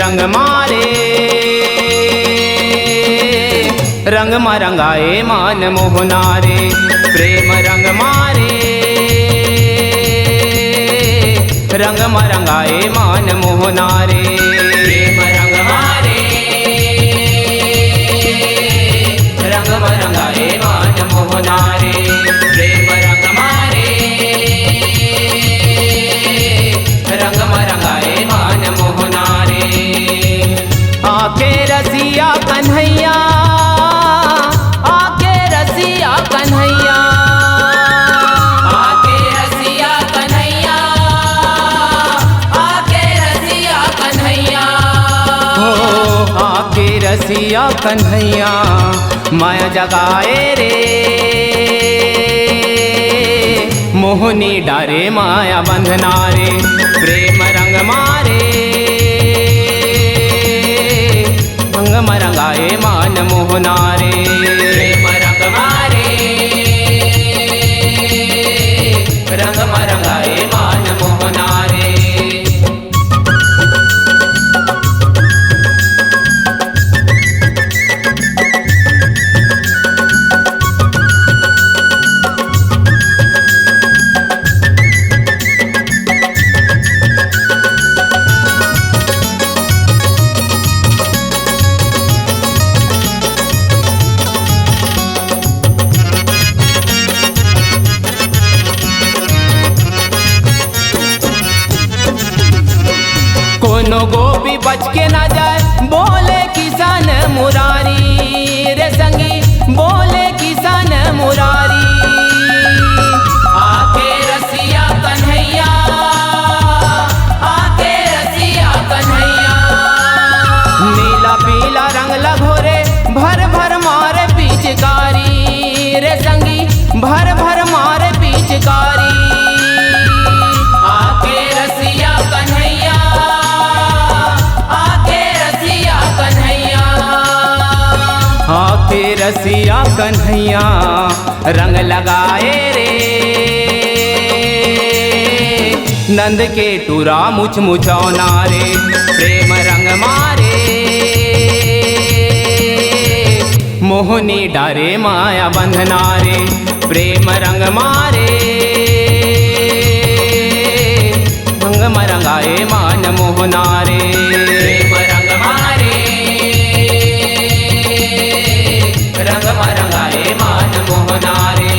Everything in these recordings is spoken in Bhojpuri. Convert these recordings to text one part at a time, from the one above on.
रंग मारे रंग रंगाए मान मोहनारे प्रेम रंग मारे रंग रंगाए मान मोहनारे प्रेम रंग मारे रंग रंगाए मान मोहनारे प्रेम रंग मारे रंग रंगाए मान मोहनारे आके रसिया कन्हैया आके रसिया कन्हैया आके रसिया कन्हैया आके रसिया कन्हैया हो आके रसिया कन्हैया माया जगाए रे मोहनी डारे माया बंधना रे प्रेम रंग मारे भंग रंगाए मान मोहनारे प्रेम रंग मारे रंग रंगाए मान मोहनारे कोनो गोपी बच के ना जाए बोले किसान मुरारी रे संगी बोले किसान मुरारी आके रसिया कन्हैया आके रसिया कन्हैया नीला पीला रंग लगोरे भर भर मारे पिचकारी रे संगी भर भर मारे पिचकारी आके रसिया कन्हैया आके रसिया कन्हैया रंग लगाए रे नंद के टूरा मुछ मुचौना रे प्रेम रंग मारे मोहनी डारे माया बंधना रे प्रेम रंग मारे भंग रंगाए मान मोहनारे प्रेम रंग मारे रंग रंगाए मान मोहनारे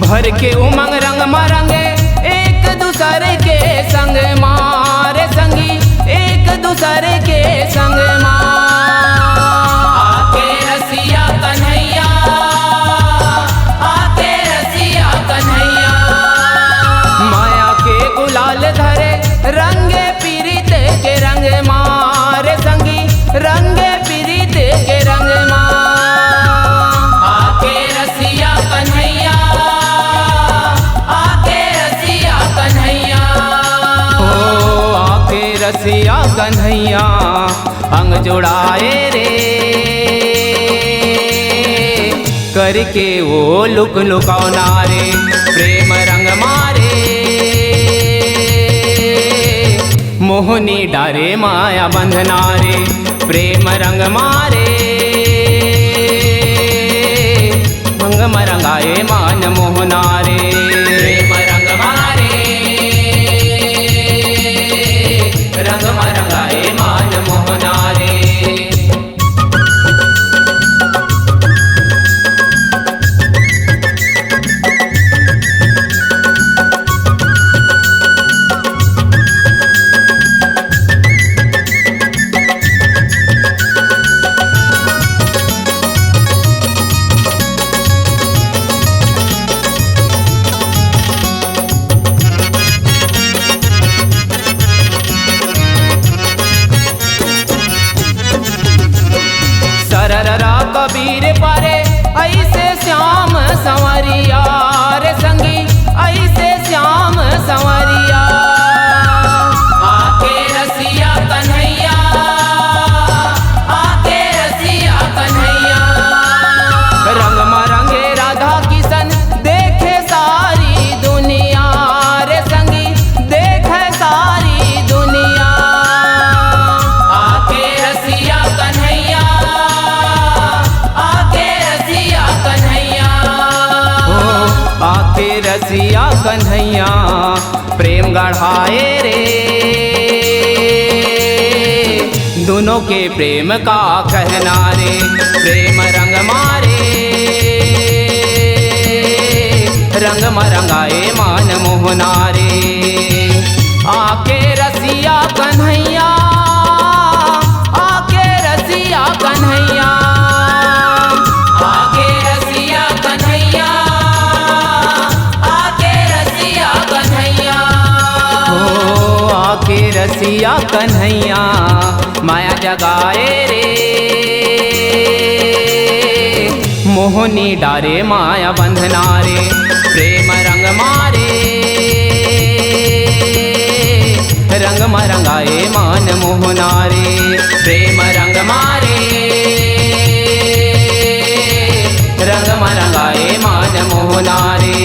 भर के उमंग रंग मरंगे एक दूसरे के संग मारे संगी एक दूसरे के संग आके रसिया कन्हैया आके रसिया कन्हैया माया के गुलाल धरे रंगे पीरित के रंग मारे संगी रंगे पीरित के रंग आके रसिया कन्हैया रसिया कन्हैया अंग जोड़ाए रे करके वो लुक लुकौना रे प्रेम रंग मारे मोहनी डारे माया बंधना रे प्रेम रंग मारे भंग रंगाए मान मोहनारे प्रेम रंग मारे रंग रंगाए मान मोहनारे रसिया कन्हैया प्रेम गढ़ाए रे। दोनों के प्रेम का कहना रे, प्रेम रंग मारे, रंग मरंगाए मान मोहना रे। आके रसिया कन्हैया, आके रसिया कन्हैया, आके रसिया कन्हैया, आके रसिया कन्हैया। ओ आके रसिया कन्हैया माया जगाए रे। मोहनी डारे माया बंधना रे, प्रेम रंग मारे, रंग मरंगाए मान मोहना रे। प्रेम रंग मारे, रंग मरंगाए मान मोहना रे,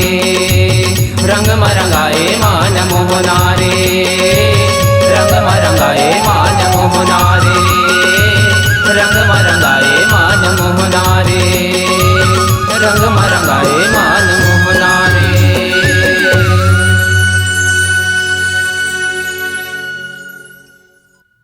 रंग मरंगाए मान मोहना रे, रंग मरंगाए